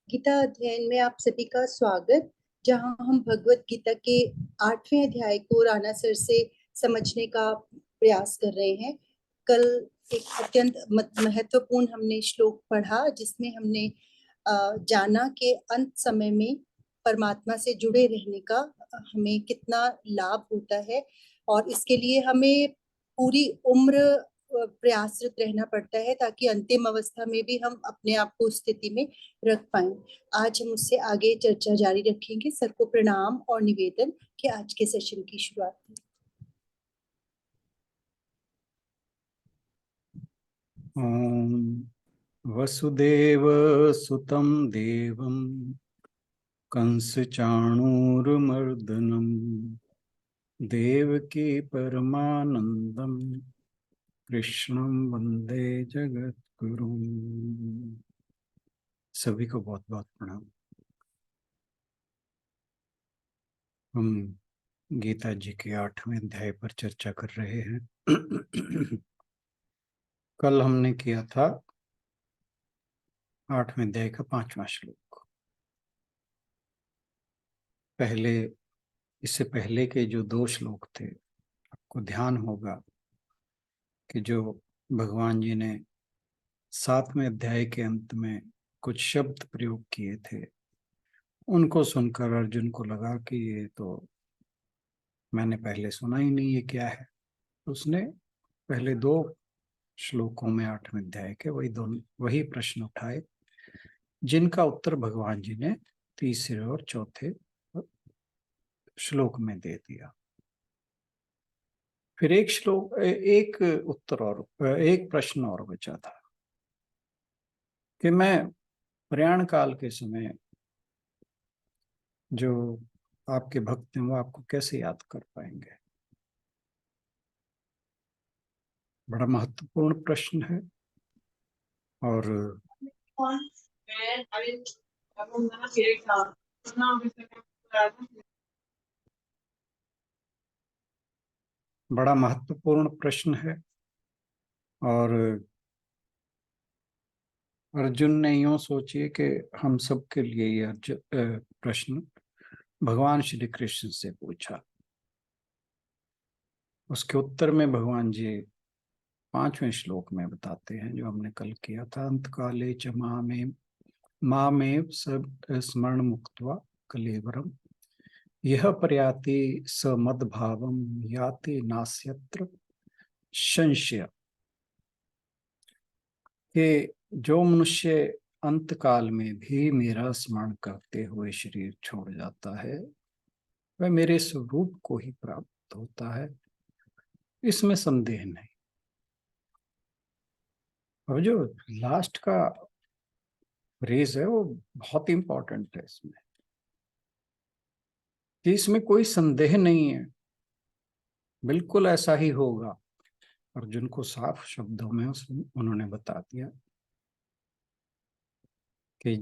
गीता अध्ययन में आप सभी का स्वागत। जहां हम भगवत गीता के 8वें अध्याय को राणा सर से समझने का प्रयास कर रहे हैं। कल एक अत्यंत महत्वपूर्ण हमने श्लोक पढ़ा जिसमें हमने जाना कि अंत समय में परमात्मा से जुड़े रहने का हमें कितना लाभ होता है और इसके लिए हमें पूरी उम्र प्रयासरत रहना पड़ता है ताकि अंतिम अवस्था में भी हम अपने आप को उस स्थिति में रख पाए। आज हम उससे आगे चर्चा जारी रखेंगे। सर को प्रणाम और निवेदन कि आज के सेशन की शुरुआत करें। वसुदेव सुतं देवं कंसचाणूरमर्दनं देवकी परमानंदं कृष्णं वंदे जगद्गुरुं। सभी को बहुत बहुत प्रणाम। हम गीता जी के 8वें अध्याय पर चर्चा कर रहे हैं। कल हमने किया था 8वें अध्याय का 5वां श्लोक। इससे पहले के जो 2 श्लोक थे, आपको ध्यान होगा कि जो भगवान जी ने 7वें अध्याय के अंत में कुछ शब्द प्रयोग किए थे, उनको सुनकर अर्जुन को लगा कि ये तो मैंने पहले सुना ही नहीं, ये क्या है। उसने पहले 2 श्लोकों में 8वें अध्याय के वही प्रश्न उठाए, जिनका उत्तर भगवान जी ने तीसरे और चौथे श्लोक में दे दिया। फिर एक उत्तर और एक प्रश्न और बचा था कि मैं प्रयाण काल के समय जो आपके भक्त हैं वो आपको कैसे याद कर पाएंगे। बड़ा महत्वपूर्ण प्रश्न है और बड़ा महत्वपूर्ण प्रश्न है। और अर्जुन ने यूं सोचिए कि हम सब के लिए यह प्रश्न भगवान श्री कृष्ण से पूछा। उसके उत्तर में भगवान जी 5वें श्लोक में बताते हैं, जो हमने कल किया था। अंत काले च मामेव सब स्मरण मुक्त्वा कलेवरम यह प्रयाति स मद्भावम याति नास्यत्र संशय। कि जो मनुष्य अंत काल में भी मेरा स्मरण करते हुए शरीर छोड़ जाता है, वह मेरे स्वरूप को ही प्राप्त होता है, इसमें संदेह नहीं। और जो लास्ट का फ्रेज है वो बहुत इंपॉर्टेंट है इसमें, कि इसमें कोई संदेह नहीं है, बिल्कुल ऐसा ही होगा। अर्जुन को साफ शब्दों में उन्होंने बता दिया कि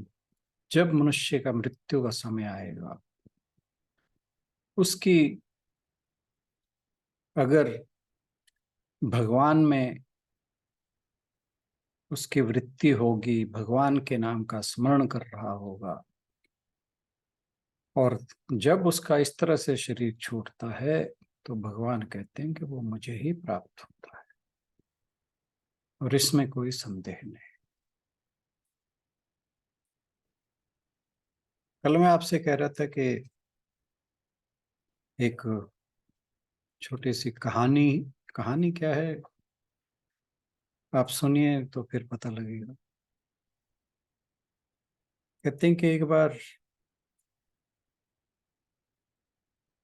जब मनुष्य का मृत्यु का समय आएगा, उसकी अगर भगवान में उसकी वृत्ति होगी, भगवान के नाम का स्मरण कर रहा होगा, और जब उसका इस तरह से शरीर छूटता है तो भगवान कहते हैं कि वो मुझे ही प्राप्त होता है, और इसमें कोई संदेह नहीं। कल मैं आपसे कह रहा था कि एक छोटी सी कहानी क्या है, आप सुनिए तो फिर पता लगेगा। कहते हैं कि एक बार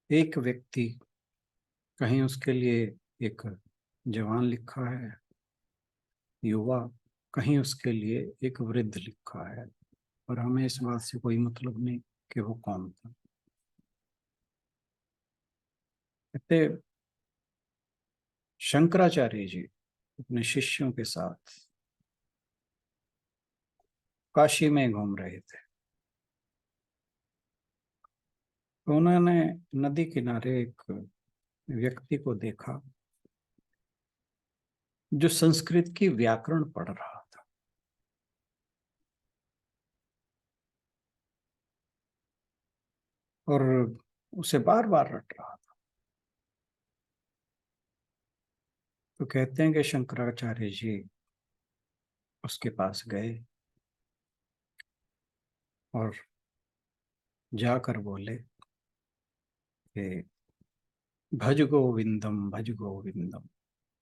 एक व्यक्ति, कहीं उसके लिए एक जवान लिखा है, युवा, कहीं उसके लिए एक वृद्ध लिखा है, और हमें इस बात से कोई मतलब नहीं कि वो कौन था। कहते शंकराचार्य जी अपने शिष्यों के साथ काशी में घूम रहे थे, तो उन्होंने नदी किनारे एक व्यक्ति को देखा जो संस्कृत की व्याकरण पढ़ रहा था। और उसे बार बार रट रहा था। तो कहते हैं कि शंकराचार्य जी उसके पास गए और जाकर बोले कि भज गोविंदम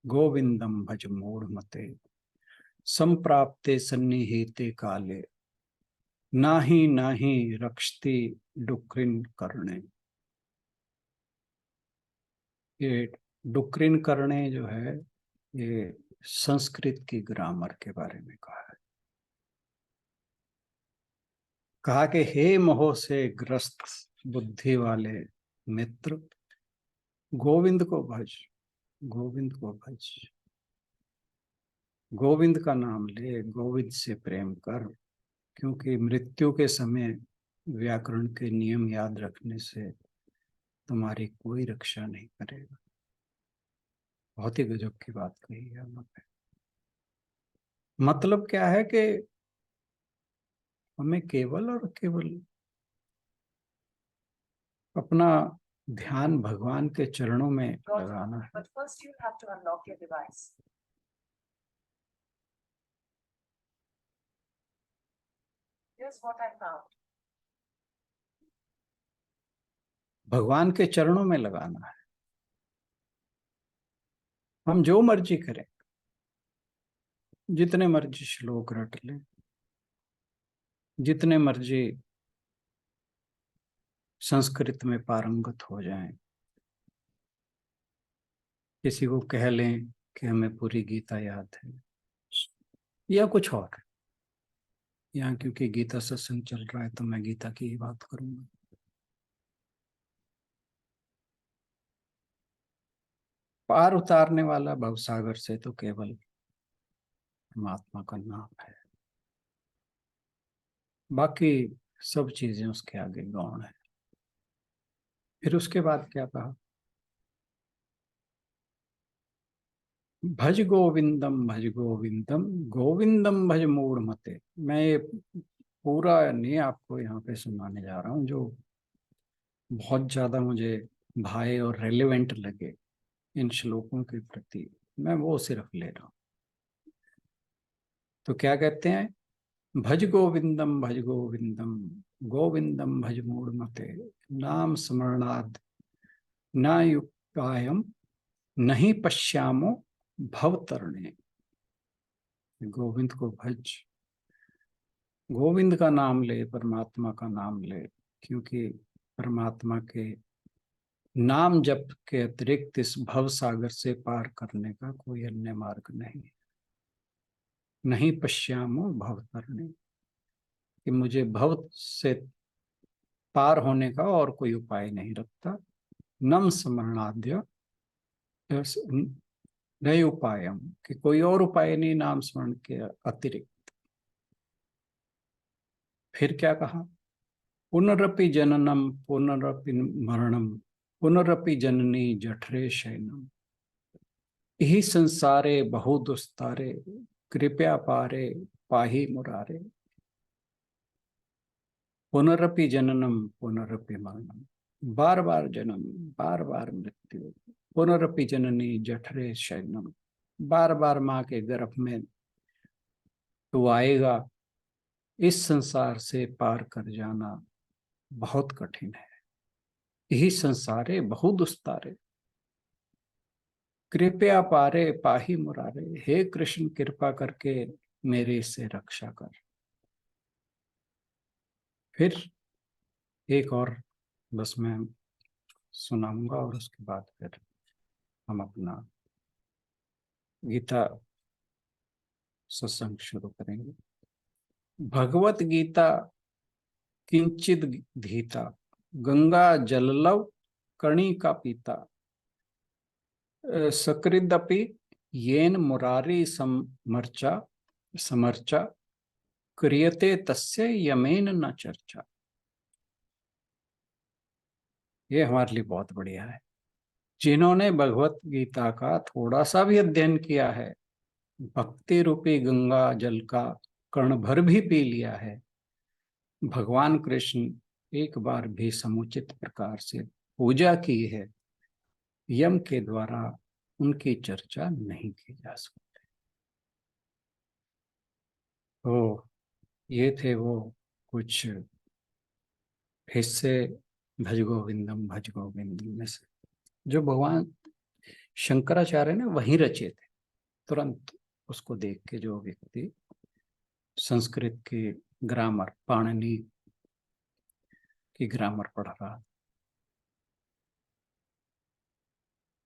गोविंदम भज मूढ़मते संप्राप्ते सन्निहिते काले नाही नाही रक्षति डुक्रिन करणे। ये डुक्रिन करणे जो है ये संस्कृत की ग्रामर के बारे में कहा है। कहा कि हे मोह से ग्रस्त बुद्धि वाले मित्र, गोविंद को भज, गोविंद को भज, गोविंद का नाम ले, गोविंद से प्रेम कर, क्योंकि मृत्यु के समय व्याकरण के नियम याद रखने से तुम्हारी कोई रक्षा नहीं करेगा। बहुत ही गजब की बात कही है उन्होंने। मतलब क्या है कि हमें केवल और केवल अपना ध्यान भगवान के चरणों में लगाना है। भगवान के चरणों में लगाना है। हम जो मर्जी करें, जितने मर्जी श्लोक रट लें, जितने मर्जी संस्कृत में पारंगत हो जाएं, किसी को कह लें कि हमें पूरी गीता याद है या कुछ और, यहाँ क्योंकि गीता सत्संग चल रहा है तो मैं गीता की ही बात करूंगा। पार उतारने वाला भवसागर से तो केवल परमात्मा का नाम है, बाकी सब चीजें उसके आगे गौण है। फिर उसके बाद क्या कहा? भज गोविंदम गोविंदम भज मूढ़मते। मैं ये पूरा नहीं आपको यहाँ पे सुनाने जा रहा हूँ, जो बहुत ज्यादा मुझे भाए और रेलेवेंट लगे इन श्लोकों के प्रति, मैं वो सिर्फ ले रहा हूँ। तो क्या कहते हैं? भज गोविंदम गोविंदम भज मूढ़मते नाम स्मरणाद न युक्तायम नहीं पश्यामो भवतरणे। गोविंद को भज, गोविंद का नाम ले, परमात्मा का नाम ले, क्योंकि परमात्मा के नाम जप के अतिरिक्त इस भव सागर से पार करने का कोई अन्य मार्ग नहीं है। नहीं पश्यामो भवतरणे, कि मुझे भव से पार होने का और कोई उपाय नहीं रखता। नम स्मरणाद्य नए उपायम, कि कोई और उपाय नहीं नाम स्मरण के अतिरिक्त। फिर क्या कहा? पुनरपि जननम पुनरपि मरणम पुनरपि जननी जठरे शयनम यही संसारे बहु दुस्तारे कृपया पारे पाही मुरारे। पुनरपि जननम पुनरपि मरणम, बार बार जन्म, बार बार मृत्यु। पुनरपि जननी जठरे शयनम, बार बार माँ के गर्भ में तो आएगा। इस संसार से पार कर जाना बहुत कठिन है। यही संसारे बहु दुस्तारे कृपया पारे पाही मुरारे, हे कृष्ण कृपा करके मेरे से रक्षा कर। फिर एक और बस मैं सुनाऊंगा और उसके बाद फिर हम अपना गीता सत्संग शुरू करेंगे। भगवत गीता किंचित धीता गंगा जललव कणी का पीता सकृदपि येन मुरारी समर्चा समर्चा क्रियते तस्य यमेन न चर्चा। ये हमारे लिए बहुत बढ़िया है। जिन्होंने भगवत गीता का थोड़ा सा भी अध्ययन किया है, भक्ति रूपी गंगा जल का कण भर भी पी लिया है, भगवान कृष्ण एक बार भी समुचित प्रकार से पूजा की है, यम के द्वारा उनकी चर्चा नहीं की जा सकती। तो ये थे वो कुछ हिस्से भज गोविंदम में से, जो भगवान शंकराचार्य ने वहीं रचे थे। तुरंत उसको देख के जो व्यक्ति संस्कृत की ग्रामर, पाणिनि की ग्रामर पढ़ रहा,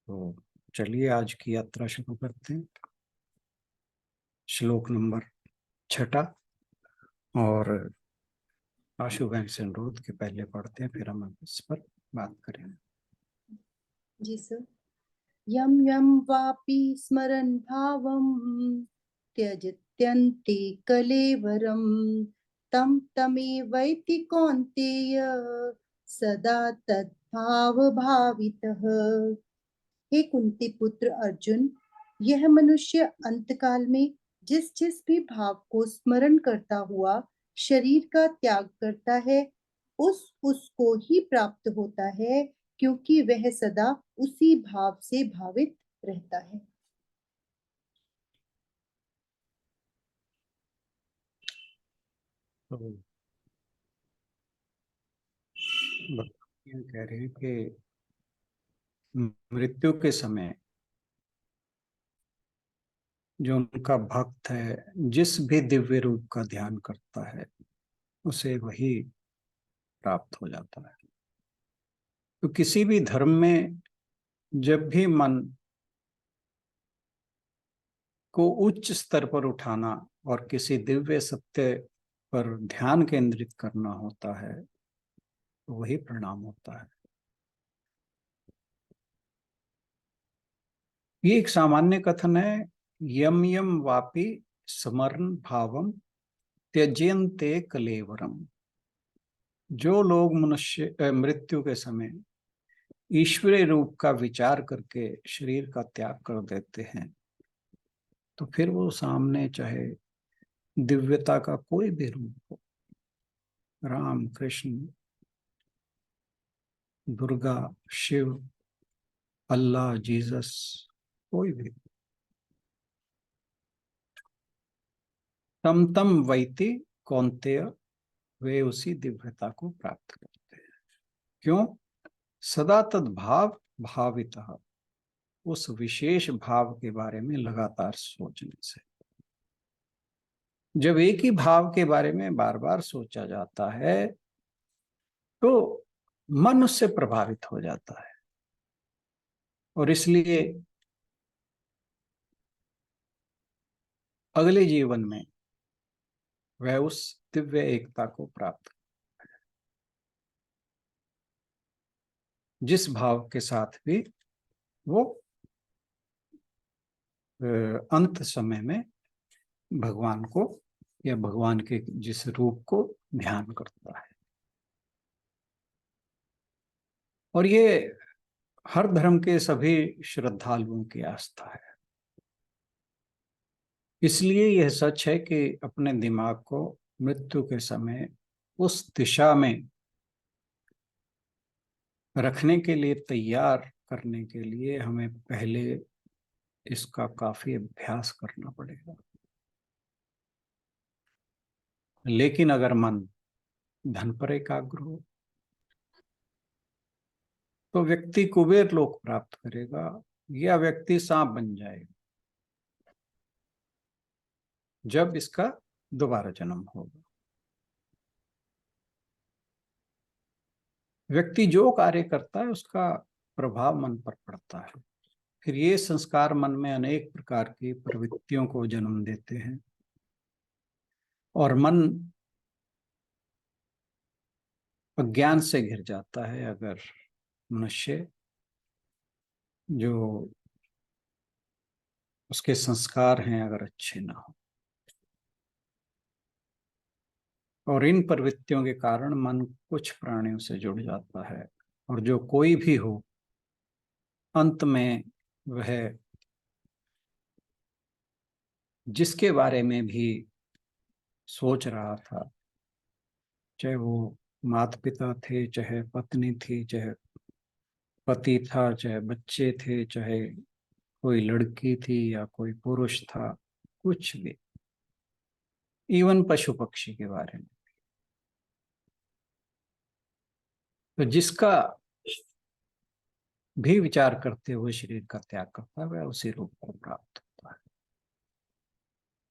तो चलिए आज की यात्रा शुरू करते हैं। श्लोक नंबर 6 और आशु बैंक से अनुरोध के पहले पढ़ते हैं, फिर हम इस पर बात करेंगे। जी सर। यम यम वापि स्मरन् भावं त्यजत्यन्ते कलेवरं तं तमेवैति कौन्तेय सदा तद्भाव भावितः। हे कुंती पुत्र अर्जुन, यह मनुष्य अंतकाल में जिस जिस भी भाव को स्मरण करता हुआ शरीर का त्याग करता है, उसको ही प्राप्त होता है, क्योंकि वह सदा उसी भाव से भावित रहता है। तो भगवान कह रहे हैं कि मृत्यु के समय जो उनका भक्त है, जिस भी दिव्य रूप का ध्यान करता है, उसे वही प्राप्त हो जाता है। तो किसी भी धर्म में जब भी मन को उच्च स्तर पर उठाना और किसी दिव्य सत्य पर ध्यान केंद्रित करना होता है, तो वही परिणाम होता है। ये एक सामान्य कथन है, यम यम वापि स्मरण भावम त्यजेन्ते कलेवरम। जो लोग मृत्यु के समय ईश्वरीय रूप का विचार करके शरीर का त्याग कर देते हैं, तो फिर वो सामने चाहे दिव्यता का कोई भी रूप हो, राम, कृष्ण, दुर्गा, शिव, अल्लाह, जीसस, कोई भी, तम तम वैति कौन्तेय, वे उसी दिव्यता को प्राप्त करते हैं। क्यों? सदा तद्भाव भावितः, उस विशेष भाव के बारे में लगातार सोचने से। जब एक ही भाव के बारे में बार बार सोचा जाता है, तो मन उससे प्रभावित हो जाता है, और इसलिए अगले जीवन में वह उस दिव्य एकता को प्राप्त, जिस भाव के साथ भी वो अंत समय में भगवान को या भगवान के जिस रूप को ध्यान करता है। और ये हर धर्म के सभी श्रद्धालुओं की आस्था है। इसलिए यह सच है कि अपने दिमाग को मृत्यु के समय उस दिशा में रखने के लिए, तैयार करने के लिए हमें पहले इसका काफी अभ्यास करना पड़ेगा। लेकिन अगर मन धन पर एकाग्र हो, तो व्यक्ति कुबेर लोक प्राप्त करेगा या व्यक्ति सांप बन जाएगा जब इसका दोबारा जन्म होगा। व्यक्ति जो कार्य करता है उसका प्रभाव मन पर पड़ता है। फिर ये संस्कार मन में अनेक प्रकार की प्रवृत्तियों को जन्म देते हैं, और मन अज्ञान से घिर जाता है अगर मनुष्य जो उसके संस्कार हैं अगर अच्छे ना हो। और इन प्रवृत्तियों के कारण मन कुछ प्राणियों से जुड़ जाता है, और जो कोई भी हो, अंत में वह जिसके बारे में भी सोच रहा था, चाहे वो माता पिता थे, चाहे पत्नी थी, चाहे पति था, चाहे बच्चे थे, चाहे कोई लड़की थी या कोई पुरुष था, कुछ भी, इवन पशु पक्षी के बारे में। तो जिसका भी विचार करते हुए शरीर का त्याग करता है वह उसी रूप को प्राप्त होता है।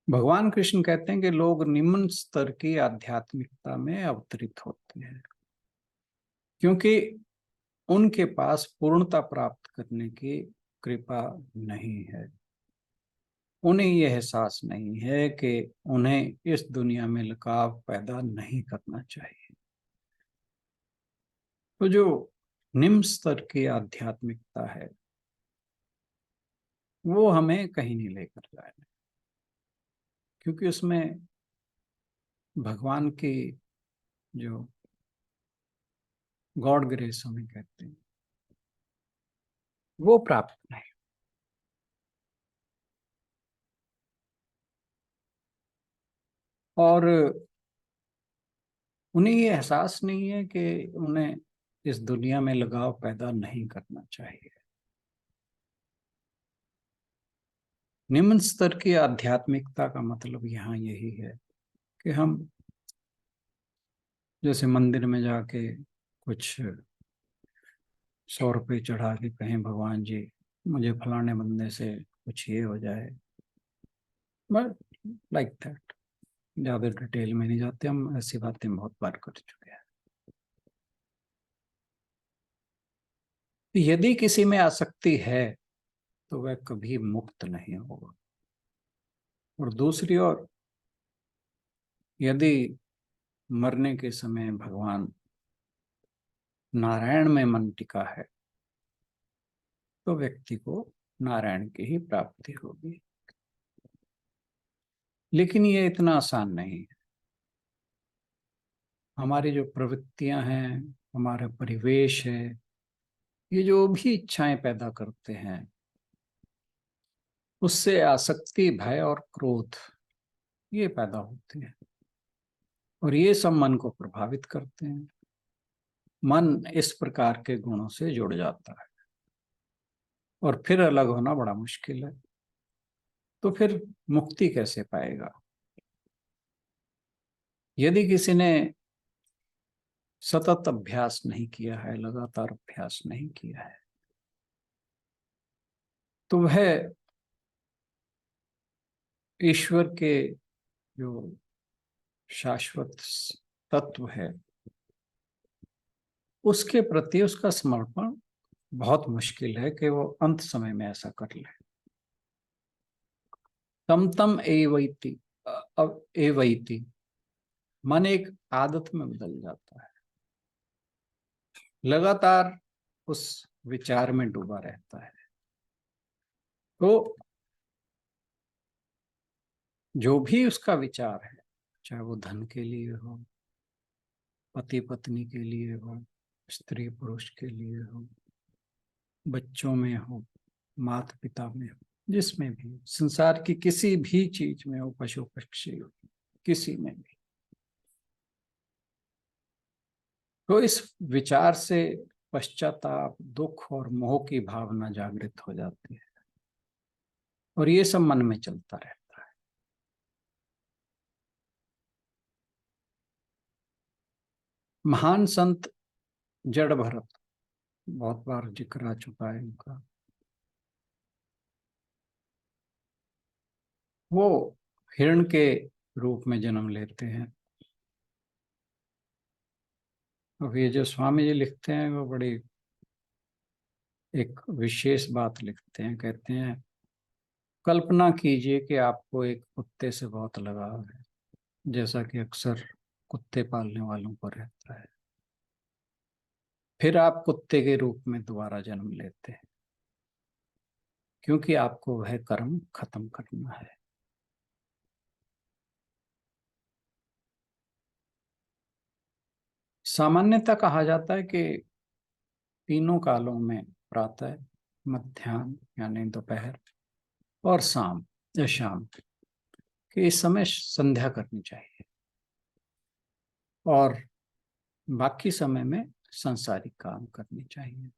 भगवान कृष्ण कहते हैं कि लोग निम्न स्तर की आध्यात्मिकता में अवतरित होते हैं क्योंकि उनके पास पूर्णता प्राप्त करने की कृपा नहीं है। उन्हें यह एहसास नहीं है कि उन्हें इस दुनिया में लगाव पैदा नहीं करना चाहिए। तो जो निम्न स्तर की आध्यात्मिकता है वो हमें कहीं नहीं लेकर जाएगा, क्योंकि उसमें भगवान की जो गॉड ग्रेस हमें कहते हैं वो प्राप्त नहीं। और उन्हें ये एहसास नहीं है कि उन्हें इस दुनिया में लगाव पैदा नहीं करना चाहिए। निम्न स्तर की आध्यात्मिकता का मतलब यहाँ यही है कि हम जैसे मंदिर में जाके कुछ 100 रुपये चढ़ा के कहें भगवान जी मुझे फलाने बंदे से कुछ ये हो जाए, बट लाइक दैट, ज्यादा डिटेल में नहीं जाते, हम ऐसी बातें बहुत बार कर चुके हैं। यदि किसी में आसक्ति है तो वह कभी मुक्त नहीं होगा। और दूसरी ओर यदि मरने के समय भगवान नारायण में मन टिका है तो व्यक्ति को नारायण की ही प्राप्ति होगी। लेकिन ये इतना आसान नहीं है। हमारी जो प्रवृत्तियां हैं, हमारा परिवेश है, ये जो भी इच्छाएं पैदा करते हैं उससे आसक्ति, भय और क्रोध ये पैदा होते हैं और ये सब मन को प्रभावित करते हैं। मन इस प्रकार के गुणों से जुड़ जाता है और फिर अलग होना बड़ा मुश्किल है। तो फिर मुक्ति कैसे पाएगा? यदि किसी ने सतत अभ्यास नहीं किया है, लगातार अभ्यास नहीं किया है, तो वह ईश्वर के जो शाश्वत तत्व है उसके प्रति उसका समर्पण बहुत मुश्किल है कि वो अंत समय में ऐसा कर ले। तम तम एवैति, अब एवैति मन एक आदत में बदल जाता है, लगातार उस विचार में डूबा रहता है। तो जो भी उसका विचार है, चाहे वो धन के लिए हो, पति पत्नी के लिए हो, स्त्री पुरुष के लिए हो, बच्चों में हो, माता पिता में हो, जिसमें भी, संसार की किसी भी चीज में हो, पशु पक्षी हो, किसी में भी, तो इस विचार से पश्चाताप, दुख और मोह की भावना जागृत हो जाती है और ये सब मन में चलता रहता है। महान संत जड़ भरत, बहुत बार जिक्र आ चुका है उनका, वो हिरण के रूप में जन्म लेते हैं। अब ये जो स्वामी जी लिखते हैं वो बड़ी एक विशेष बात लिखते हैं। कहते हैं कल्पना कीजिए कि आपको एक कुत्ते से बहुत लगाव है, जैसा कि अक्सर कुत्ते पालने वालों को रहता है। फिर आप कुत्ते के रूप में दोबारा जन्म लेते हैं क्योंकि आपको वह कर्म खत्म करना है। सामान्यतः कहा जाता है कि तीनों कालों में, प्रातः, मध्याह्न यानी दोपहर और शाम या शाम कि इस समय संध्या करनी चाहिए और बाकी समय में सांसारिक काम करने चाहिए।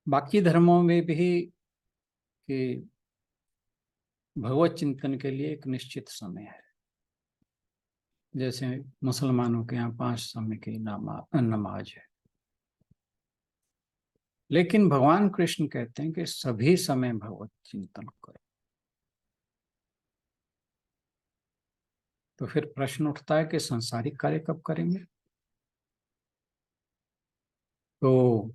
बाकी धर्मों में भी कि भगवत चिंतन के लिए एक निश्चित समय है। जैसे मुसलमानों के यहाँ 5 समय की नमाज है, लेकिन भगवान कृष्ण कहते हैं कि सभी समय भगवत चिंतन करो। तो फिर प्रश्न उठता है कि सांसारिक कार्य कब करेंगे? तो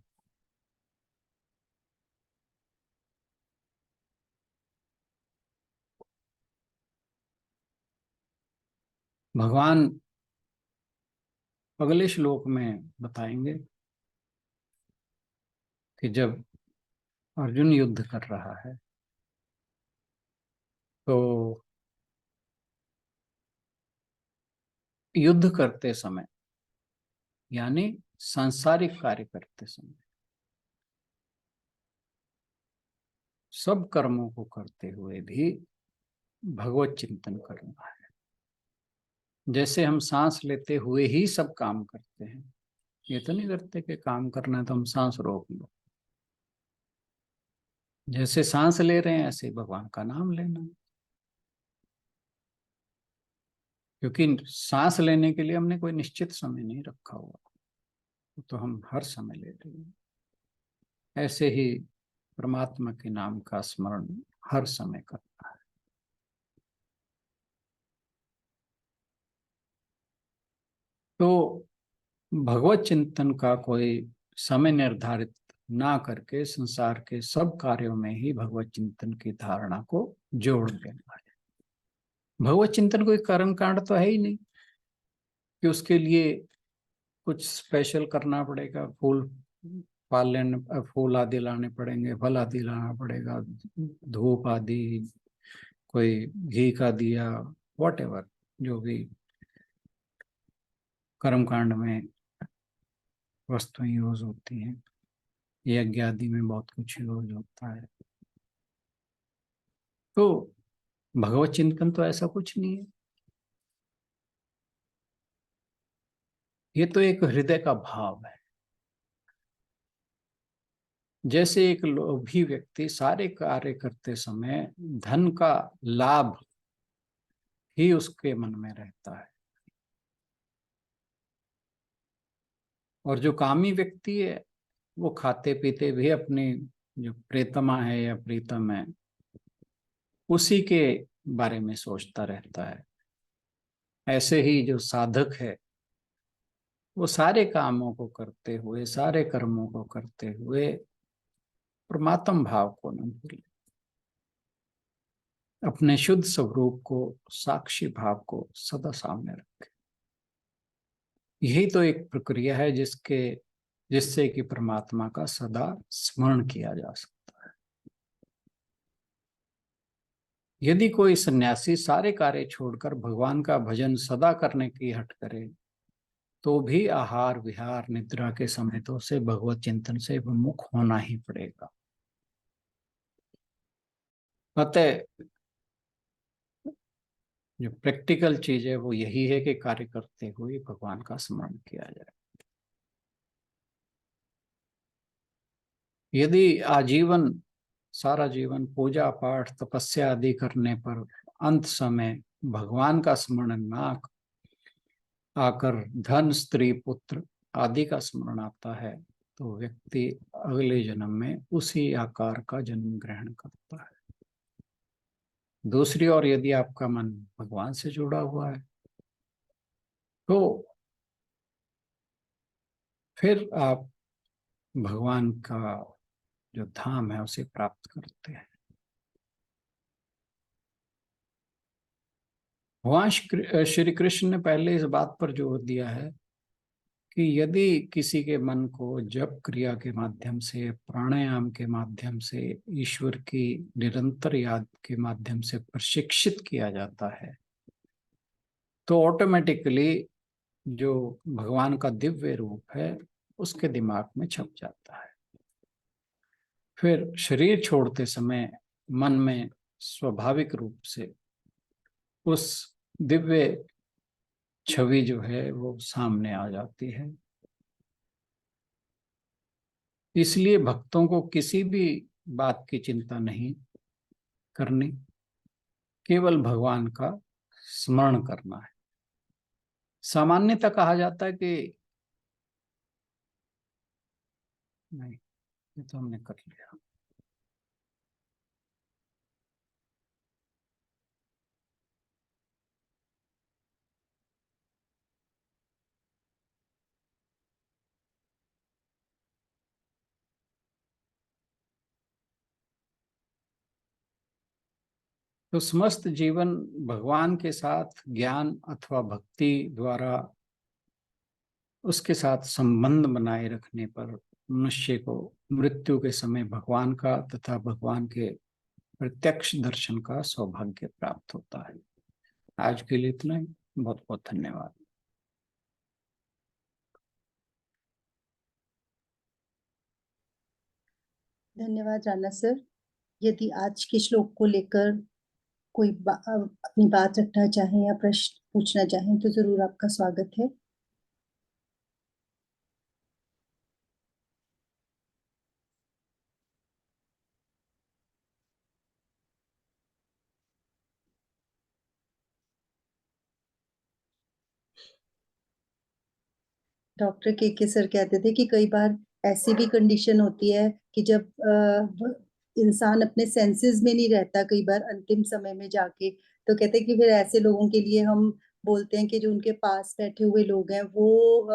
भगवान अगले श्लोक में बताएंगे कि जब अर्जुन युद्ध कर रहा है तो युद्ध करते समय यानी सांसारिक कार्य करते समय सब कर्मों को करते हुए भी भगवत चिंतन करना है। जैसे हम सांस लेते हुए ही सब काम करते हैं, ये तो नहीं करते कि काम करना है तो हम सांस रोक लो। जैसे सांस ले रहे हैं ऐसे ही भगवान का नाम लेना, क्योंकि सांस लेने के लिए हमने कोई निश्चित समय नहीं रखा हुआ, तो हम हर समय ले रहे हैं। ऐसे ही परमात्मा के नाम का स्मरण हर समय करना है। तो भगवत चिंतन का कोई समय निर्धारित ना करके संसार के सब कार्यों में ही भगवत चिंतन की धारणा को जोड़ देना है। भगवत चिंतन कोई कर्म कांड तो है ही नहीं कि उसके लिए कुछ स्पेशल करना पड़ेगा, फूल आदि लाने पड़ेंगे, फल आदि लाना पड़ेगा, धूप आदि, कोई घी का दिया, वॉटेवर जो भी कर्म कांड में वस्तुएं यूज होती हैं, यज्ञ आदि में बहुत कुछ यूज होता है। तो भगवत चिंतन तो ऐसा कुछ नहीं है, ये तो एक हृदय का भाव है। जैसे एक लोभी व्यक्ति सारे कार्य करते समय धन का लाभ ही उसके मन में रहता है, और जो कामी व्यक्ति है वो खाते पीते भी अपनी जो प्रेतमा है या प्रीतम है उसी के बारे में सोचता रहता है। ऐसे ही जो साधक है वो सारे कामों को करते हुए, सारे कर्मों को करते हुए परमात्म भाव को न भूले, अपने शुद्ध स्वरूप को, साक्षी भाव को सदा सामने रखे। यही तो एक प्रक्रिया है जिससे कि परमात्मा का सदा स्मरण किया जा सकता है। यदि कोई सन्यासी सारे कार्य छोड़कर भगवान का भजन सदा करने की हट करे तो भी आहार विहार निद्रा के समेतों से भगवत चिंतन से विमुख होना ही पड़ेगा। अतः जो प्रैक्टिकल चीज है वो यही है कि कार्य करते हुए भगवान का स्मरण किया जाए। यदि आजीवन सारा जीवन पूजा पाठ तपस्या आदि करने पर अंत समय भगवान का स्मरण ना आकर धन स्त्री पुत्र आदि का स्मरण आता है तो व्यक्ति अगले जन्म में उसी आकार का जन्म ग्रहण करता है। दूसरी ओर यदि आपका मन भगवान से जुड़ा हुआ है तो फिर आप भगवान का जो धाम है उसे प्राप्त करते हैं। भगवान श्री कृष्ण ने पहले इस बात पर जोर दिया है कि यदि किसी के मन को जप क्रिया के माध्यम से, प्राणायाम के माध्यम से, ईश्वर की निरंतर याद के माध्यम से प्रशिक्षित किया जाता है तो ऑटोमेटिकली जो भगवान का दिव्य रूप है उसके दिमाग में छप जाता है। फिर शरीर छोड़ते समय मन में स्वाभाविक रूप से उस दिव्य छवि जो है वो सामने आ जाती है। इसलिए भक्तों को किसी भी बात की चिंता नहीं करनी, केवल भगवान का स्मरण करना है। सामान्यतः कहा जाता है कि नहीं, ये तो हमने कर लिया। तो समस्त जीवन भगवान के साथ ज्ञान अथवा भक्ति द्वारा उसके साथ संबंध बनाए रखने पर मनुष्य को मृत्यु के समय भगवान का तथा भगवान के प्रत्यक्ष दर्शन का सौभाग्य प्राप्त होता है। आज के लिए इतना ही। बहुत बहुत धन्यवाद। धन्यवाद राणा सर। यदि आज के श्लोक को लेकर कोई अपनी बात रखना चाहें या प्रश्न पूछना चाहें तो जरूर आपका स्वागत है। डॉक्टर के सर कहते थे कि कई बार ऐसी भी कंडीशन होती है कि जब इंसान अपने सेंसेस में नहीं रहता, कई बार अंतिम समय में जाके, तो कहते हैं कि फिर ऐसे लोगों के लिए हम बोलते हैं कि जो उनके पास बैठे हुए लोग हैं वो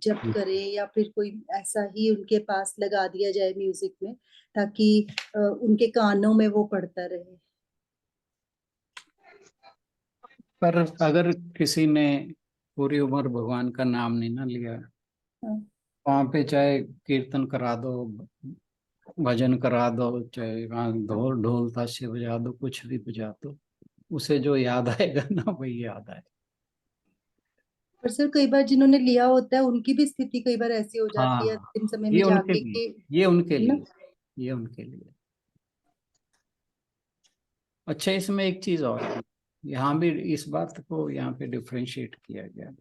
जप करें या फिर कोई ऐसा ही उनके पास लगा दिया जाए म्यूजिक में, ताकि उनके कानों में वो पड़ता रहे। पर अगर किसी ने पूरी उम्र भगवान का नाम नहीं ना लिया, हाँ। वहां पे चाहे कीर्तन करा दो, भजन करा दो, चाहे वहां ढोल ढोल ताशे बजा दो, कुछ भी बजा दो, उसे जो याद आएगा ना वही याद आए। पर सर कई बार जिन्होंने लिया होता है उनकी भी स्थिति कई बार ऐसी हो जाती है हाँ, अंतिम समय में ये उनके जाके लिए, कि, ये उनके है ना। लिए, ये उनके लिए। अच्छा, इसमें एक चीज और है, यहाँ भी इस बात को यहाँ पे डिफरेंशिएट किया गया।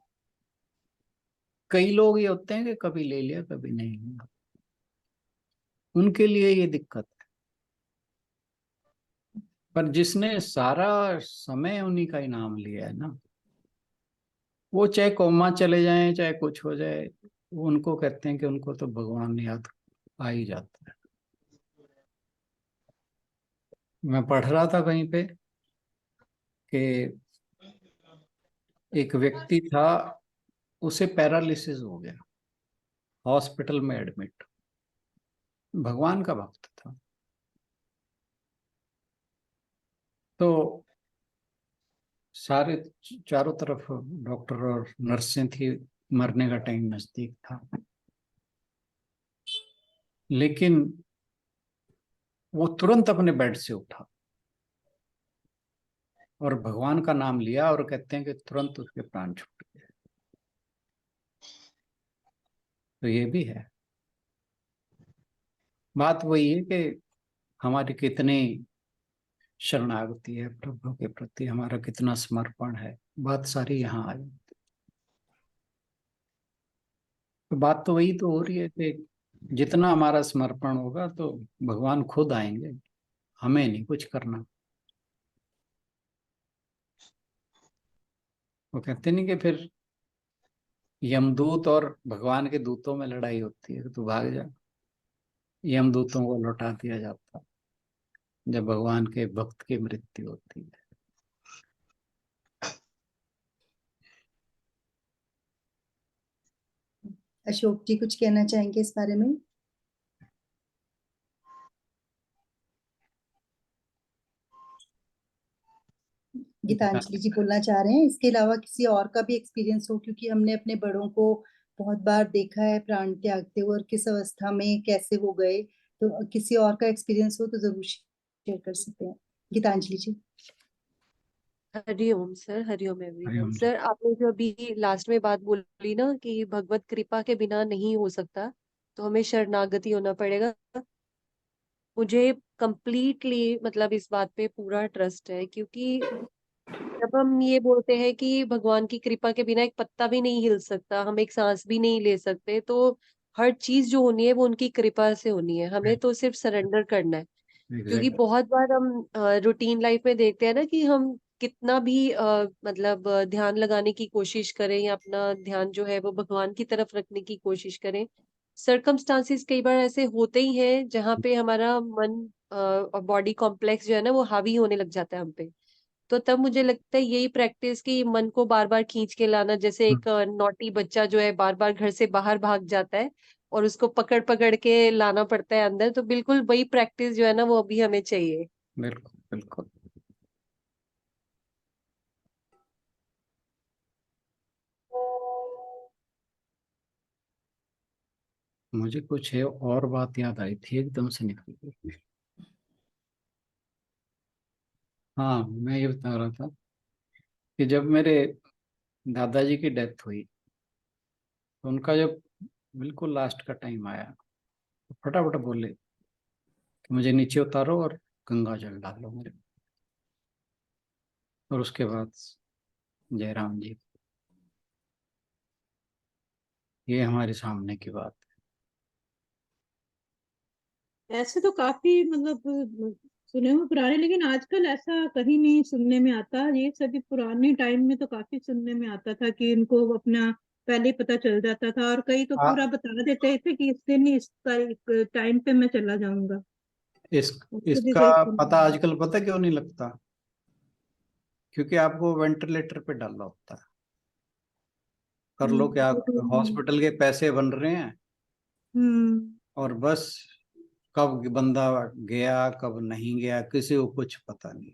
कई लोग ये होते हैं कि कभी ले लिया कभी नहीं लिया, उनके लिए ये दिक्कत है। पर जिसने सारा समय उन्हीं का ही नाम लिया है ना, वो चाहे कोमा चले जाएं चाहे कुछ हो जाए, वो उनको कहते हैं कि उनको तो भगवान याद आ ही जाता है। मैं पढ़ रहा था कहीं पे कि एक व्यक्ति था, उसे पैरालिसिस हो गया, हॉस्पिटल में एडमिट, भगवान का भक्त था। तो सारे चारों तरफ डॉक्टर और नर्सें थी, मरने का टाइम नजदीक था, लेकिन वो तुरंत अपने बेड से उठा और भगवान का नाम लिया, और कहते हैं कि तुरंत उसके प्राण छूट गए। तो ये भी है। बात वही है कि हमारी कितनी शरणागति है प्रभु के प्रति, हमारा कितना समर्पण है, बात सारी यहाँ आई। तो बात तो वही तो हो रही है कि जितना हमारा समर्पण होगा तो भगवान खुद आएंगे, हमें नहीं कुछ करना। वो कहते नहीं कि फिर यमदूत और भगवान के दूतों में लड़ाई होती है तो भाग जा, यमदूतों को लौटा दिया जाता जब भगवान के भक्त की मृत्यु होती है। अशोक जी कुछ कहना चाहेंगे इस बारे में? गीतांजलि जी बोलना चाह रहे हैं, इसके अलावा किसी और का भी एक्सपीरियंस हो, क्योंकि हमने अपने बड़ों को बहुत बार देखा है प्राण त्यागते हुए और किस अवस्था में कैसे वो गए, तो किसी और का एक्सपीरियंस हो तो जरूर शेयर कर सकते हैं Gitanjali ji. Hariom sir, Hariom everyone. Hariom ji. Sir आपने जो अभी लास्ट में बात बोली ना कि भगवत कृपा के बिना नहीं हो सकता, तो हमें शरणागति होना पड़ेगा। मुझे कंप्लीटली मतलब इस बात पे पूरा ट्रस्ट है, क्योंकि जब हम ये बोलते हैं कि भगवान की कृपा के बिना एक पत्ता भी नहीं हिल सकता, हम एक सांस भी नहीं ले सकते, तो हर चीज जो होनी है वो उनकी कृपा से होनी है, हमें तो सिर्फ सरेंडर करना है। क्योंकि एग्जैक्ट। बहुत बार हम रूटीन लाइफ में देखते हैं ना कि हम कितना भी मतलब ध्यान लगाने की कोशिश करें या अपना ध्यान जो है वो भगवान की तरफ रखने की कोशिश करें, सरकमस्टांसिस कई बार ऐसे होते ही हैं जहाँ पे हमारा मन और बॉडी कॉम्प्लेक्स जो है ना वो हावी होने लग जाता है हम पे। तो तब मुझे लगता है यही प्रैक्टिस कि मन को बार बार खींच के लाना, जैसे एक नॉटी बच्चा जो है बार बार घर से बाहर भाग जाता है और उसको पकड़ पकड़ के लाना पड़ता है अंदर, तो बिल्कुल वही प्रैक्टिस जो है ना वो अभी हमें चाहिए। बिल्कुल बिल्कुल। मुझे कुछ है और बात याद आई थी, एकदम से निकल गई। हाँ, मैं ये बता रहा था कि जब मेरे दादाजी की डेथ हुई, तो उनका जब बिल्कुल लास्ट का टाइम आया, तो फटाफट बोले कि मुझे नीचे उतारो और गंगा जल डालो मेरे। और उसके बाद जयराम जी, ये हमारे सामने की बात ऐसे तो काफी मतलब सुने हुए पुराने, लेकिन आजकल ऐसा कहीं नहीं सुनने में आता। ये सभी पुराने टाइम में तो काफी सुनने में आता था कि इनको अपना पहले ही पता चल जाता था, और कई तो है। पूरा बता देते थे कि इस दिन ही इस तारीख टाइम पे मैं चला जाऊंगा। इस उससे भी इसका कई पता सुनने आजकल पता क्यों नहीं लगता? क्योंकि आपको वेंटिलेटर पे डालना होता है। कर लो क्या, में। हॉस्पिटल के पैसे बन रहे हैं, हम्म। और बस कब बंदा गया कब नहीं गया किसी को कुछ पता नहीं।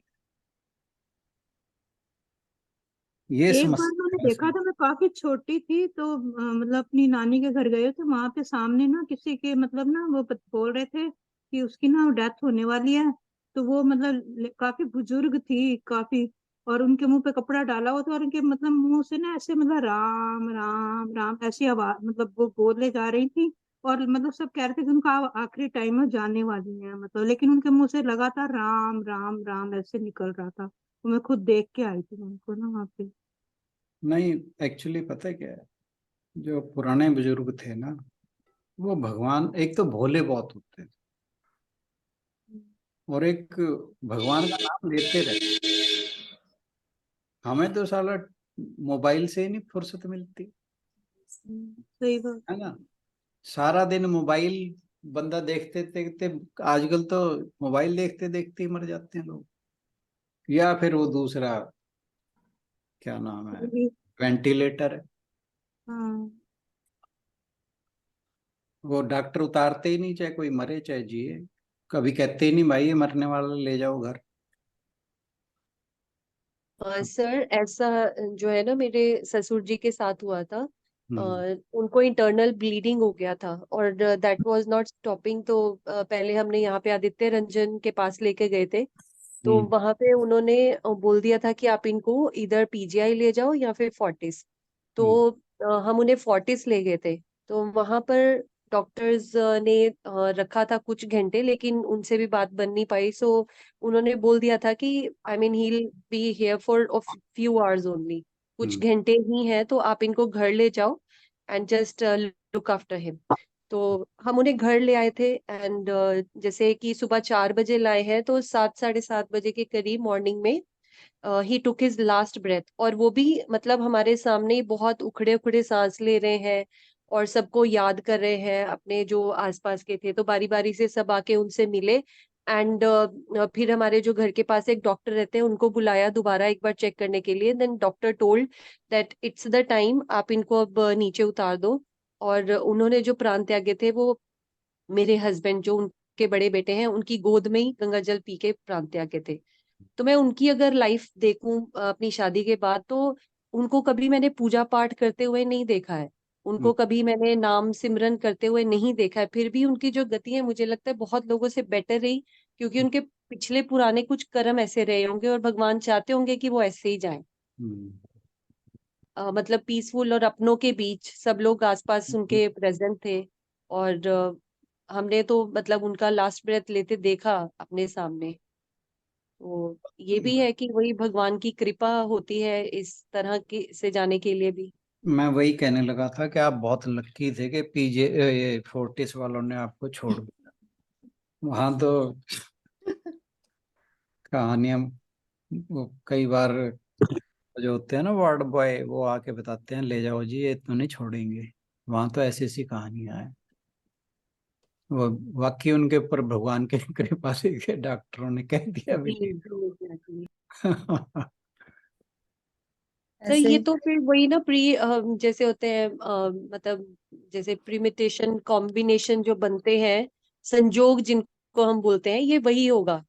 ये एक बार मैंने समस्या देखा है। था, मैं काफी छोटी थी तो मतलब अपनी नानी के घर गए थे, वहां पे सामने ना किसी के मतलब ना वो बोल रहे थे कि उसकी ना डेथ होने वाली है। तो वो मतलब काफी बुजुर्ग थी काफी, और उनके मुंह पे कपड़ा डाला हुआ था, और उनके मतलब मुंह से ना ऐसे मतलब राम राम राम ऐसी आवाज मतलब वो बोले जा रही थी। और मतलब सब कह रहे थे कि उनका आखिरी टाइम है, जाने वाली है मतलब, लेकिन उनके मुंह से लगातार राम राम राम ऐसे निकल रहा था। तो मैं खुद देख के आई थी उनको ना वहां पे। नहीं, एक्चुअली पता है क्या है, जो पुराने बुजुर्ग थे ना, वो भगवान एक तो भोले बहुत होते हैं, और एक भगवान का नाम लेते रहते। हमें तो साला मोबाइल से ही नहीं फुर्सत मिलती, सही बात। है ना? सारा दिन मोबाइल बंदा देखते देखते, आजकल तो मोबाइल देखते देखते ही मर जाते हैं लोग। या फिर वो दूसरा, क्या नाम है, वही। वेंटिलेटर है, हाँ। वो डॉक्टर उतारते ही नहीं, चाहे कोई मरे चाहे जिए। कभी कहते ही नहीं भाई ये मरने वाला, ले जाओ घर। सर ऐसा जो है ना मेरे ससुर जी के साथ हुआ था। हम्म। उनको इंटरनल ब्लीडिंग हो गया था और दैट वाज नॉट स्टॉपिंग, तो पहले हमने यहाँ पे आदित्य रंजन के पास लेके गए थे। तो हम्म। वहां पे उन्होंने बोल दिया था कि आप इनको इधर पीजीआई ले जाओ या फिर फोर्टिस। तो हम्म। हम उन्हें फोर्टिस ले गए थे। तो वहां पर डॉक्टर्स ने रखा था कुछ घंटे, लेकिन उनसे भी बात बन नहीं पाई। सो उन्होंने बोल दिया था कि I mean he will be here for few hours only, कुछ हम्म। घंटे ही हैं, तो आप इनको घर ले जाओ and just look after him. तो हम उन्हें घर ले आए थे एंड जैसे कि सुबह 4 बजे लाए हैं, तो 7 साढ़े 7 बजे के करीब मॉर्निंग में ही टुक हिज लास्ट ब्रेथ, और वो भी मतलब हमारे सामने ही बहुत उखड़े उखड़े सांस ले रहे हैं और सबको याद कर रहे हैं, अपने जो आसपास के थे। तो बारी बारी से सब आके उनसे मिले एंड फिर हमारे जो घर के पास एक डॉक्टर रहते हैं उनको बुलाया दोबारा एक बार चेक करने के लिए। Then doctor told that it's the time, आप इनको अब नीचे उतार दो। और उन्होंने जो प्राण त्यागे थे वो मेरे हस्बैंड जो उनके बड़े बेटे हैं उनकी गोद में ही गंगा जल पी के प्राण त्यागे थे। तो मैं उनकी अगर लाइफ देखूं अपनी शादी के बाद, तो उनको कभी मैंने पूजा पाठ करते हुए नहीं देखा है, हम्म। उनको कभी मैंने नाम सिमरन करते हुए नहीं देखा है, फिर भी उनकी जो गति है मुझे लगता है बहुत लोगों से बेटर रही, क्योंकि उनके पिछले पुराने कुछ कर्म ऐसे रहे होंगे और भगवान चाहते होंगे कि वो ऐसे ही जाए। हम्म। मतलब पीसफुल, और अपनों के बीच सब लोग आसपास उनके प्रेजेंट थे। और हमने तो मतलब उनका लास्ट ब्रेथ लेते देखा अपने सामने। तो ये भी है कि वही भगवान की कृपा होती है इस तरह की से जाने के लिए भी। मैं वही कहने लगा था कि आप बहुत लक्की थे कि पीजे ये फोर्टिस वालों ने आपको छोड़ दिया। वहां तो कहानियां, वो कई बार जो होते हैं ना वार्ड बॉय, वो आके बताते हैं ले जाओ जी, ये तो नहीं छोड़ेंगे। वहां तो ऐसी ऐसी कहानियां हैं। वो वाकई उनके ऊपर भगवान की कृपा से के डॉक्टरों ने कह दिया भी जी जी exactly। ठीक। सर ऐसे ये तो फिर वही ना जैसे होते हैं मतलब जैसे प्रीमिटेशन कॉम्बिनेशन जो बनते हैं, संजोग जिनको हम बोलते हैं, ये वही होगा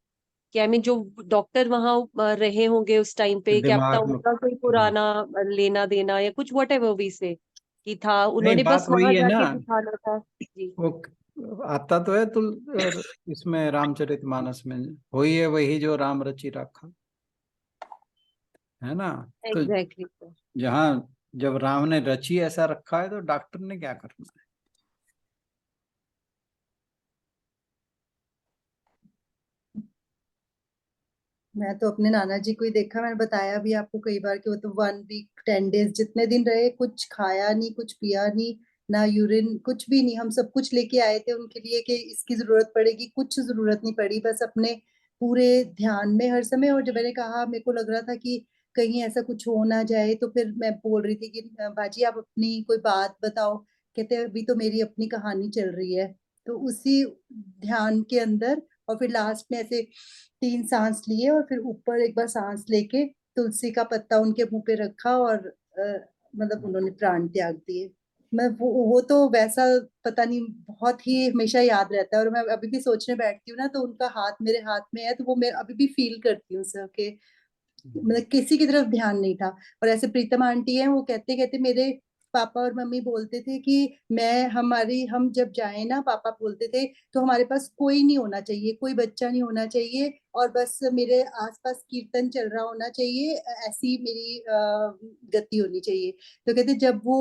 कि आई मीन जो डॉक्टर वहां रहे होंगे उस टाइम पे, क्या पता दिमाग में। उनका कोई पुराना लेना देना या कुछ वट एवर भी से कि था, नहीं, उन्होंने बात बस वही वहां है ना। जाके दिखाना था। जी वो आता तो है इसमें रामचरितमानस में, वही है वही जो राम रचि रखा, है ना। तो एग्जैक्टली सर। जहाँ जब राम ने रची ऐसा रखा है तो डॉक्टर ने क्या करना है। मैं तो अपने नाना जी को ही देखा, मैंने बताया भी आपको कई बार कि वो तो 1 वीक 10 डेज जितने दिन रहे, कुछ खाया नहीं, कुछ पिया नहीं, ना यूरिन, कुछ भी नहीं। हम सब कुछ लेके आए थे उनके लिए कि इसकी जरूरत पड़ेगी, कुछ जरूरत नहीं पड़ी, बस अपने पूरे ध्यान में हर समय। और जब मैंने कहा, मेरे को लग रहा था कि कहीं ऐसा कुछ हो ना जाए, तो फिर मैं बोल रही थी कि बाजी आप अपनी कोई बात बताओ। कहते अभी तो मेरी अपनी कहानी चल रही है। तो उसी ध्यान के अंदर, और फिर लास्ट में ऐसे 3 सांस लिए और फिर ऊपर एक बार सांस लेके तुलसी का पत्ता उनके मुंह पे रखा और मतलब उन्होंने प्राण त्याग दिए। मैं वो तो वैसा पता नहीं, बहुत ही हमेशा याद रहता है। और मैं अभी भी सोचने बैठती हूँ ना, तो उनका हाथ मेरे हाथ में है, तो वो मैं अभी भी फील करती हूँ सर के, मतलब किसी की तरफ ध्यान नहीं था। और ऐसे प्रीतम आंटी हैं, वो कहते कहते मेरे पापा और मम्मी बोलते थे कि हम जब जाए ना, पापा बोलते थे, तो हमारे पास कोई नहीं होना चाहिए, कोई बच्चा नहीं होना चाहिए, और बस मेरे आसपास कीर्तन चल रहा होना चाहिए, ऐसी मेरी गति होनी चाहिए। तो कहते जब वो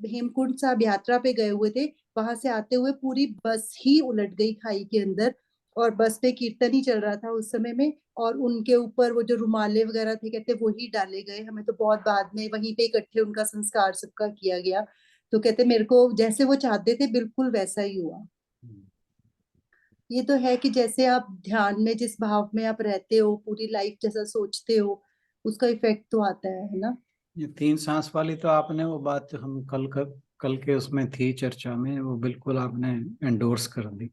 हेमकुंड साहब यात्रा पे गए हुए थे, वहां से आते हुए पूरी बस ही उलट गई खाई के अंदर, और बस पे कीर्तन ही चल रहा था उस समय में। और उनके ऊपर वो जो रुमाले वगैरह थे, कहते वही डाले गए, हमें तो बहुत बाद में वहीं पे इकट्ठे उनका संस्कार सबका किया गया। तो कहते मेरे को जैसे वो चाहते थे बिल्कुल वैसा ही हुआ। ये तो है कि जैसे आप ध्यान में जिस भाव में आप रहते हो, पूरी लाइफ जैसा सोचते हो, उसका इफेक्ट तो आता है ना। ये 3 सांस वाली तो आपने वो बात जो हम कल के उसमें थी चर्चा में, वो बिल्कुल आपने एंडोर्स कर दी।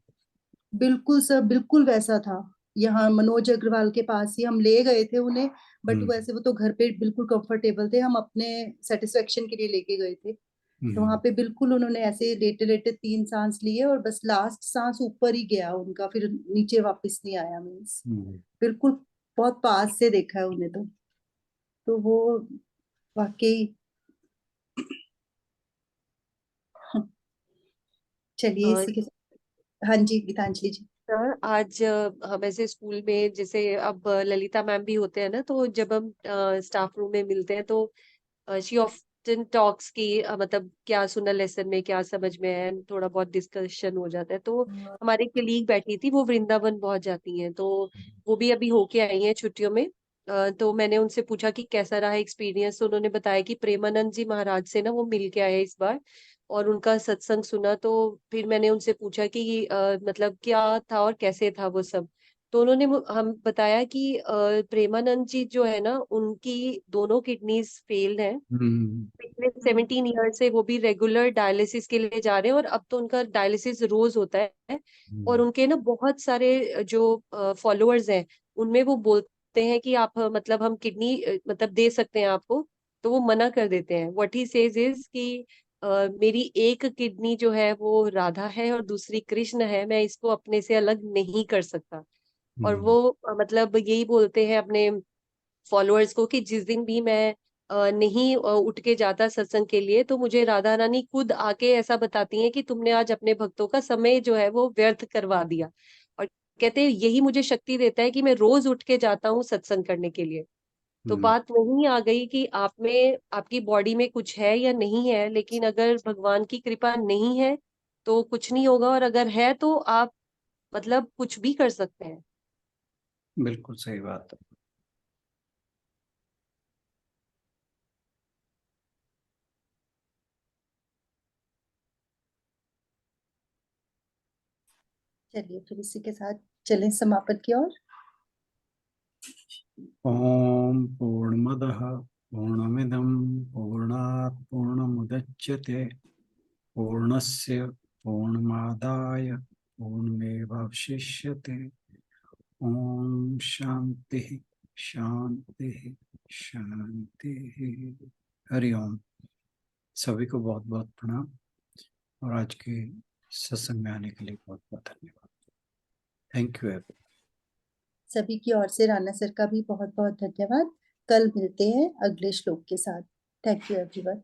बिल्कुल सर, बिल्कुल वैसा था। यहाँ मनोज अग्रवाल के पास ही हम ले गए थे उन्हें, बट हम्म। वैसे वो तो घर पे बिल्कुल कंफर्टेबल थे, हम अपने सेटिस्फेक्शन के लिए लेके गए थे। तो वहां हम्म। पे बिल्कुल उन्होंने ऐसे लेटे लेटे 3 सांस लिए, और बस लास्ट सांस ऊपर ही गया उनका, फिर नीचे वापस नहीं आया, मीन्स हम्म। बिल्कुल बहुत पास से देखा है उन्हें। तो वो वाकई। चलिए अ, इसी के साथ, हाँ जी गीतांजलि जी। सर आज हम ऐसे स्कूल में जैसे अब ललिता मैम भी होते हैं ना, तो जब हम स्टाफ रूम में मिलते हैं तो शी ऑफ्टन टॉक्स की मतलब क्या सुना लेसन में, क्या समझ में है, थोड़ा बहुत डिस्कशन हो जाता है। तो हमारी कलीग बैठी थी, वो वृंदावन बहुत जाती हैं, तो वो भी अभी होके आई हैं छुट्टियों में। तो मैंने उनसे पूछा कि कैसा रहा एक्सपीरियंस, तो उन्होंने बताया कि प्रेमानंद जी महाराज से ना वो मिल के आए इस बार और उनका सत्संग सुना। तो फिर मैंने उनसे पूछा कि मतलब क्या था और कैसे था वो सब। तो उन्होंने हम बताया कि प्रेमानंद जी जो है ना, उनकी दोनों किडनीज फेल्ड हैं हम्म। पिछले 17 ईयर से, वो भी रेगुलर डायलिसिस के लिए जा रहे हैं और अब तो उनका डायलिसिस रोज होता है। और हम्म। उनके ना बहुत सारे जो फॉलोअर्स हैं, उनमें वो बोलते हैं कि आप मतलब हम किडनी मतलब दे सकते हैं आपको, तो वो मना कर देते हैं। व्हाट ही सेज इज कि मेरी एक किडनी जो है वो राधा है और दूसरी कृष्ण है, मैं इसको अपने से अलग नहीं कर सकता। और हम्म। वो मतलब यही बोलते हैं अपने फॉलोअर्स को कि जिस दिन भी मैं नहीं उठ के जाता सत्संग के लिए, तो मुझे राधा रानी खुद आके ऐसा बताती हैं कि तुमने आज अपने भक्तों का समय जो है वो व्यर्थ करवा दिया। और कहते हैं यही मुझे शक्ति देता है कि मैं रोज उठ के जाता हूँ सत्संग करने के लिए। तो हम्म। बात वही आ गई कि आप में आपकी बॉडी में कुछ है या नहीं है, लेकिन अगर भगवान की कृपा नहीं है तो कुछ नहीं होगा, और अगर है तो आप मतलब कुछ भी कर सकते हैं। बिल्कुल सही बात है। चलिए फिर इसी के साथ चलें समापन की ओर। ओम पूर्णमदः पूर्णमिदं पूर्णात् पूर्णमुदच्यते पूर्णस्य पूर्णमादाय पूर्णमेवावशिष्यते। ओम शांति शांति शांति। हरि ओम। सभी को बहुत बहुत प्रणाम और आज के सत्संग में आने के लिए बहुत बहुत धन्यवाद। Thank you. सभी की ओर से राणा सर का भी बहुत बहुत धन्यवाद। कल मिलते हैं अगले श्लोक के साथ। Thank you everyone.